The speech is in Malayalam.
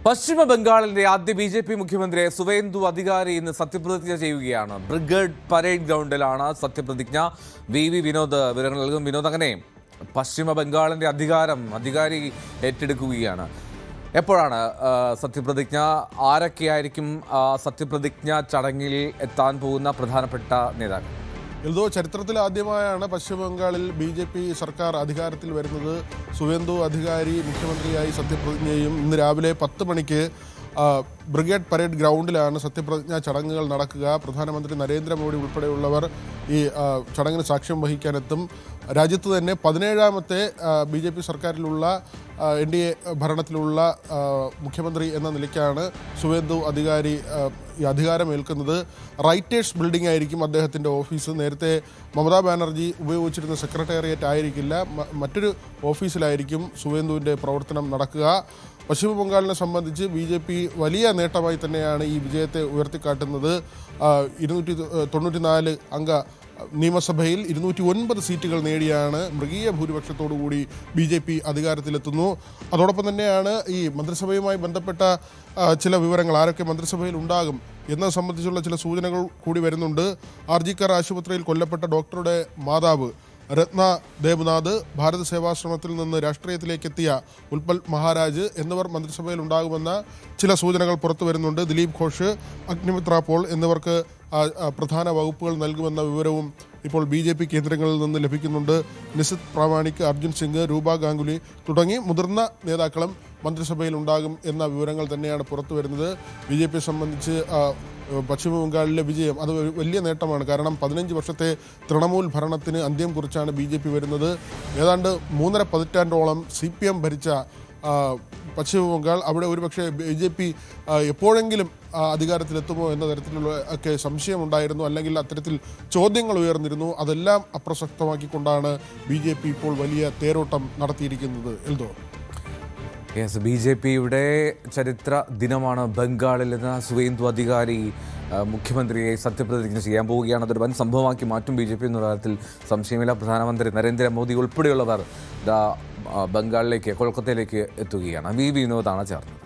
പശ്ചിമ ബംഗാളിന്റെ ആദ്യ ബി.ജെ.പി. മുഖ്യമന്ത്രി സുവേന്ദു അധികാരി ഇന്ന് സത്യപ്രതിജ്ഞ ചെയ്യുകയാണ്. ബ്രിഗേഡ് പരേഡ് ഗ്രൗണ്ടിലാണ് സത്യപ്രതിജ്ഞ. വി വിനോദ് വിവരങ്ങൾ നൽകും. വിനോദ്, അങ്ങനെ പശ്ചിമ ബംഗാളിന്റെ അധികാരി ഏറ്റെടുക്കുകയാണ്. എപ്പോഴാണ് സത്യപ്രതിജ്ഞ? ആരൊക്കെയായിരിക്കും സത്യപ്രതിജ്ഞ ചടങ്ങിൽ എത്താൻ പോകുന്ന പ്രധാനപ്പെട്ട നേതാക്കൾ? എൽദോ, ചരിത്രത്തിൽ ആദ്യമായാണ് പശ്ചിമ ബംഗാളിൽ ബി.ജെ.പി. സർക്കാർ അധികാരത്തിൽ വരുന്നത്. സുവേന്ദു അധികാരി മുഖ്യമന്ത്രിയായി സത്യപ്രതിജ്ഞ ചെയ്യും. ഇന്ന് രാവിലെ 10 മണിക്ക് ബ്രിഗേഡ് പരേഡ് ഗ്രൗണ്ടിലാണ് സത്യപ്രതിജ്ഞാ ചടങ്ങുകൾ നടക്കുക. പ്രധാനമന്ത്രി നരേന്ദ്രമോദി ഉൾപ്പെടെയുള്ളവർ ഈ ചടങ്ങിന് സാക്ഷ്യം വഹിക്കാനെത്തും. രാജ്യത്ത് തന്നെ 17ാമത്തെ ബി.ജെ.പി. സർക്കാരിലുള്ള NDA ഭരണത്തിലുള്ള മുഖ്യമന്ത്രി എന്ന നിലയ്ക്കാണ് സുവേന്ദു അധികാരി ഈ അധികാരമേൽക്കുന്നത്. റൈറ്റേഴ്സ് ബിൽഡിംഗ് ആയിരിക്കും അദ്ദേഹത്തിൻ്റെ ഓഫീസ്. നേരത്തെ മമതാ ബാനർജി ഉപയോഗിച്ചിരുന്ന സെക്രട്ടേറിയറ്റ് ആയിരിക്കില്ല, മറ്റൊരു ഓഫീസിലായിരിക്കും സുവേന്ദുവിൻ്റെ പ്രവർത്തനം നടക്കുക. പശ്ചിമ ബംഗാളിനെ സംബന്ധിച്ച് ബി.ജെ.പി. വലിയ നേട്ടമായി തന്നെയാണ് ഈ വിജയത്തെ ഉയർത്തിക്കാട്ടുന്നത്. 294 അംഗ നിയമസഭയിൽ 209 സീറ്റുകൾ നേടിയാണ് മൃഗീയ ഭൂരിപക്ഷത്തോടുകൂടി ബി.ജെ.പി. അധികാരത്തിലെത്തുന്നു. അതോടൊപ്പം തന്നെയാണ് ഈ മന്ത്രിസഭയുമായി ബന്ധപ്പെട്ട ചില വിവരങ്ങൾ, ആരൊക്കെ മന്ത്രിസഭയിൽ ഉണ്ടാകും എന്നത് സംബന്ധിച്ചുള്ള ചില സൂചനകൾ കൂടി വരുന്നുണ്ട്. RG-കർ ആശുപത്രിയിൽ കൊല്ലപ്പെട്ട ഡോക്ടറുടെ മാതാവ് രത്ന ദേബ്നാഥ്, ഭാരത സേവാശ്രമത്തിൽ നിന്ന് രാഷ്ട്രീയത്തിലേക്ക് എത്തിയ ഉൽപ്പൽ മഹാരാജ് എന്നിവർ മന്ത്രിസഭയിൽ ഉണ്ടാകുമെന്ന ചില സൂചനകൾ പുറത്തു വരുന്നുണ്ട്. ദിലീപ് ഘോഷ്, അഗ്നിമിത്ര പോൾ എന്നിവർക്ക് പ്രധാന വകുപ്പുകൾ നൽകുമെന്ന വിവരവും ഇപ്പോൾ ബി.ജെ.പി. കേന്ദ്രങ്ങളിൽ നിന്ന് ലഭിക്കുന്നുണ്ട്. നിസിത് പ്രാമാണിക്, അർജുൻ സിംഗ്, രൂപ ഗാംഗുലി തുടങ്ങി മുതിർന്ന നേതാക്കളും മന്ത്രിസഭയിൽ ഉണ്ടാകും എന്ന വിവരങ്ങൾ തന്നെയാണ് പുറത്തു വരുന്നത്. ബി.ജെ.പിയെ സംബന്ധിച്ച് പശ്ചിമ ബംഗാളിലെ വിജയം അത് വലിയ നേട്ടമാണ്. കാരണം 15 വർഷത്തെ തൃണമൂൽ ഭരണത്തിന് അന്ത്യം കുറിച്ചാണ് ബി.ജെ.പി. വരുന്നത്. ഏതാണ്ട് 3.5 പതിറ്റാണ്ടോളം CPM ഭരിച്ച പശ്ചിമ ബംഗാൾ, അവിടെ ഒരുപക്ഷെ ബി.ജെ.പി. എപ്പോഴെങ്കിലും അധികാരത്തിലെത്തുമോ എന്ന തരത്തിലുള്ള ഒക്കെ സംശയമുണ്ടായിരുന്നു, അല്ലെങ്കിൽ അത്തരത്തിൽ ചോദ്യങ്ങൾ ഉയർന്നിരുന്നു. അതെല്ലാം അപ്രസക്തമാക്കിക്കൊണ്ടാണ് ബി.ജെ.പി. ഇപ്പോൾ വലിയ തേരോട്ടം നടത്തിയിരിക്കുന്നത്. എൽദോ, ബി.ജെ.പിയുടെ ചരിത്ര ദിനമാണ് ബംഗാളിൽ നിന്ന്. സുവേന്ദു അധികാരി മുഖ്യമന്ത്രിയെ സത്യപ്രതിജ്ഞ ചെയ്യാൻ പോവുകയാണ്. അതൊരു വൻ സംഭവമാക്കി മാറ്റും ബി.ജെ.പി. എന്ന കാര്യത്തിൽ സംശയമില്ല. പ്രധാനമന്ത്രി നരേന്ദ്രമോദി ഉൾപ്പെടെയുള്ളവർ ബംഗാളിലേക്ക്, കൊൽക്കത്തയിലേക്ക് എത്തുകയാണ്. വി വിനോദാണ് ചേർന്നത്.